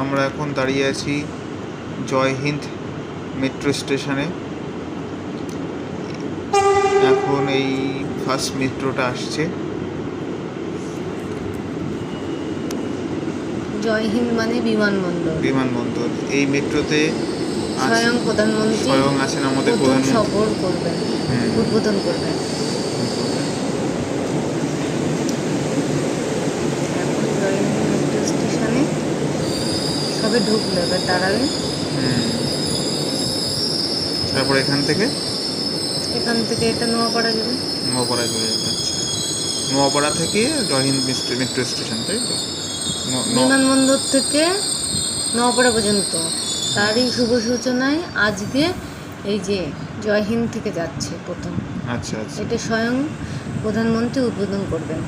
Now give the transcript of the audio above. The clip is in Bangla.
আমরা এখন দাঁড়িয়ে আছি জয় হিন্দ মেট্রো স্টেশনে। এখন এই ফার্স্ট মেট্রোটা আসছে। জয় হিন্দ মানে বিমানবন্দর। এই মেট্রোতে স্বয়ং প্রধানমন্ত্রী স্বয়ং আছেন আমাদের প্রথম প্রধানমন্ত্রী, সফর করবেন, উদ্বোধন করবেন। এখন জয় হিন্দ মেট্রো স্টেশনে সবে ঢুকলো, এবার দাঁড়াবে। তারপর এখান থেকে এটা নোয়াপাড়া যাবে। নোয়াপাড়া চলে যাবে। আচ্ছা, নোয়াপাড়া থেকে জয় হিন্দ মেট্রো স্টেশন, তাই তো? বিমানবন্দর থেকে নোয়াপাড়া পর্যন্ত, তারই শুভ সূচনায় আজকে এই যে জয় হিন্দ থেকে যাচ্ছে প্রথম। আচ্ছা আচ্ছা, এটা স্বয়ং প্রধানমন্ত্রী উদ্বোধন করবেন।